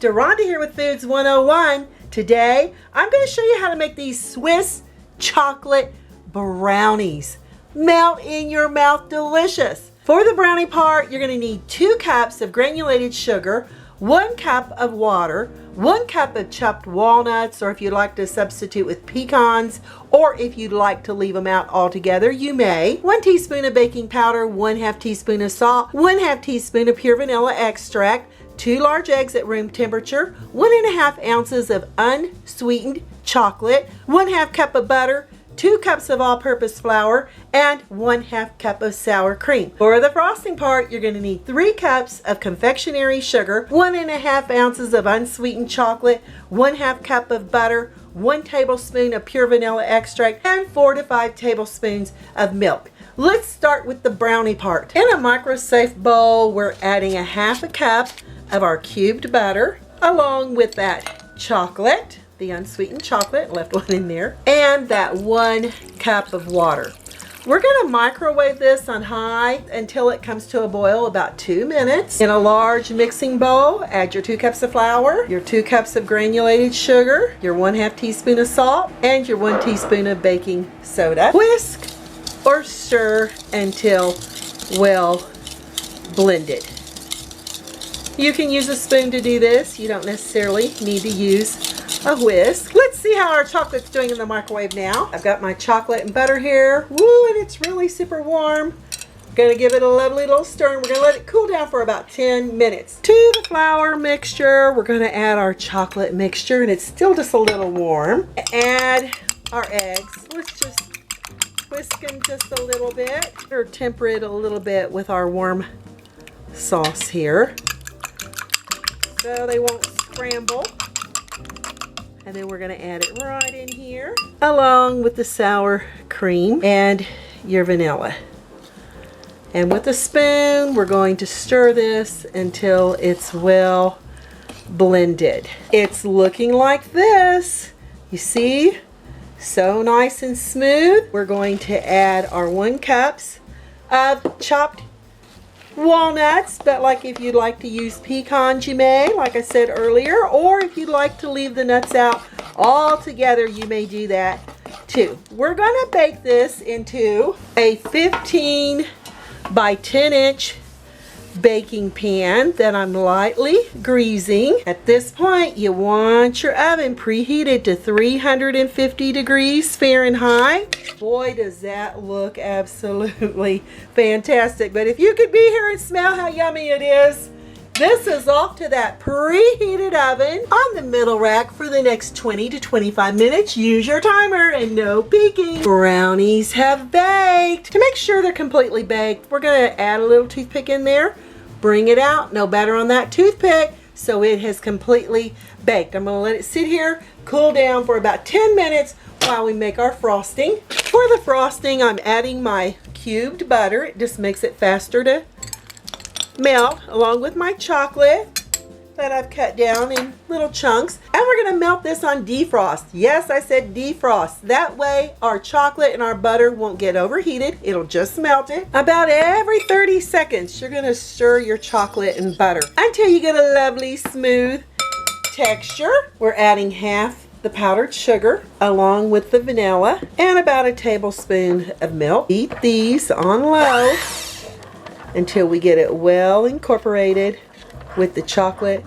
Rhonda here with Foods 101. Today, I'm going to show you how to make these Swiss chocolate brownies. Melt in your mouth, delicious. For the brownie part, you're going to need 2 cups of granulated sugar, 1 cup of water, 1 cup of chopped walnuts, or if you'd like to substitute with pecans, or if you'd like to leave them out altogether, you may. 1 teaspoon of baking powder, 1/2 teaspoon of salt, 1/2 teaspoon of pure vanilla extract, 2 large eggs at room temperature, 1½ ounces of unsweetened chocolate, 1/2 cup of butter, 2 cups of all-purpose flour, and 1/2 cup of sour cream. For the frosting part, you're going to need 3 cups of confectionery sugar, 1½ ounces of unsweetened chocolate, 1/2 cup of butter, 1 tablespoon of pure vanilla extract, and 4 to 5 tablespoons of milk. Let's start with the brownie part. In a microsafe bowl, we're adding 1/2 cup of our cubed butter, along with that chocolate, the unsweetened chocolate, left one in there, and that 1 cup of water. We're going to microwave this on high until it comes to a boil, about 2 minutes. In a large mixing bowl, add your 2 cups of flour, your 2 cups of granulated sugar, your 1/2 teaspoon of salt, and your 1 teaspoon of baking soda. Whisk or stir until well blended. You can use a spoon to do this. You don't necessarily need to use a whisk. Let's see how our chocolate's doing in the microwave now. I've got my chocolate and butter here. Woo, and it's really super warm. Gonna give it a lovely little stir, and we're gonna let it cool down for about 10 minutes. To the flour mixture, we're gonna add our chocolate mixture, and it's still just a little warm. Add our eggs. Let's just whisk them just a little bit, or temper it a little bit with our warm sauce here, so they won't scramble. And then we're going to add it right in here, along with the sour cream and your vanilla. And with a spoon, we're going to stir this until it's well blended. It's looking like this. You see? So nice and smooth. We're going to add our 1 cup of chopped walnuts, but like if you'd like to use pecans, you may, like I said earlier, or if you'd like to leave the nuts out altogether, you may do that too. We're going to bake this into a 15 by 10 inch baking pan that I'm lightly greasing. At this point, you want your oven preheated to 350 degrees Fahrenheit. Boy, does that look absolutely fantastic. But if you could be here and smell how yummy it is, this is off to that preheated oven on the middle rack for the next 20 to 25 minutes. Use your timer and no peeking. Brownies have baked. To make sure they're completely baked, we're going to add a little toothpick in there. Bring it out. No batter on that toothpick, so it has completely baked. I'm going to let it sit here, cool down for about 10 minutes while we make our frosting. For the frosting, I'm adding my cubed butter. It just makes it faster to melt, along with my chocolate that I've cut down in little chunks. And we're going to melt this on defrost. Yes, I said defrost. That way our chocolate and our butter won't get overheated. It'll just melt it. About every 30 seconds, you're going to stir your chocolate and butter until you get a lovely smooth texture. We're adding half the powdered sugar along with the vanilla and about a tablespoon of milk. Beat these on low until we get it well incorporated with the chocolate,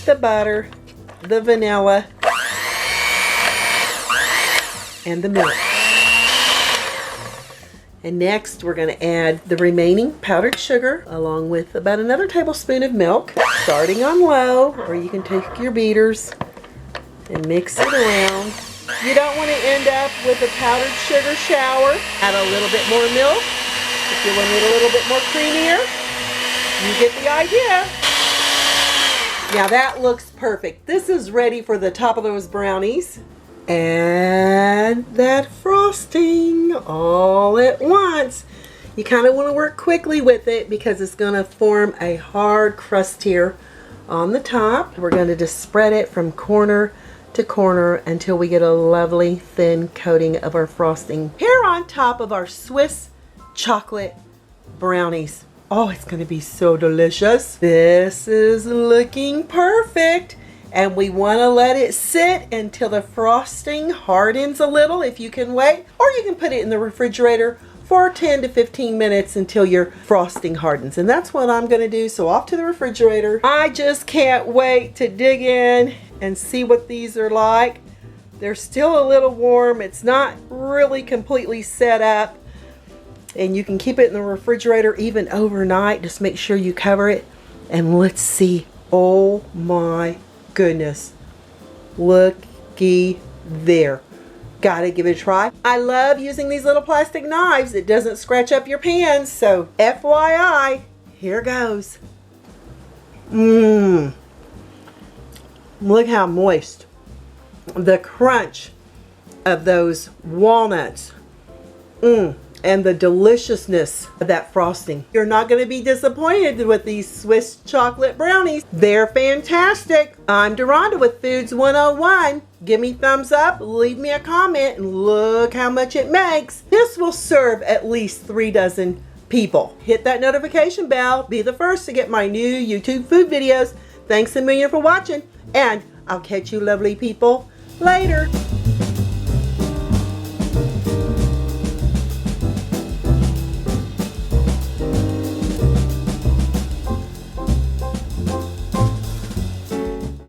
the butter, the vanilla, and the milk. And next we're going to add the remaining powdered sugar along with about another tablespoon of milk, starting on low, or you can take your beaters and mix it around. You don't want to end up with a powdered sugar shower. Add a little bit more milk. If you want it a little bit more creamier, you get the idea. Now that looks perfect. This is ready for the top of those brownies. Add that frosting all at once. You kind of want to work quickly with it because it's going to form a hard crust here on the top. We're going to just spread it from corner to corner until we get a lovely thin coating of our frosting here on top of our Swiss chocolate brownies. Oh, it's gonna be so delicious. This is looking perfect. And we wanna let it sit until the frosting hardens a little if you can wait. Or you can put it in the refrigerator for 10 to 15 minutes until your frosting hardens. And that's what I'm gonna do, so off to the refrigerator. I just can't wait to dig in and see what these are like. They're still a little warm. It's not really completely set up. And you can keep it in the refrigerator even overnight. Just make sure you cover it. And let's see. Oh my goodness. Looky there. Gotta give it a try. I love using these little plastic knives. It doesn't scratch up your pans. So FYI, here goes. Mmm. Look how moist. The crunch of those walnuts. And the deliciousness of that frosting. You're not going to be disappointed with these Swiss chocolate brownies. They're fantastic. I'm Deronda with Foods 101. Give me thumbs up, leave me a comment, and look how much it makes. This will serve at least 3 dozen people. Hit that notification bell. Be the first to get my new YouTube food videos. Thanks a million for watching, and I'll catch you lovely people later.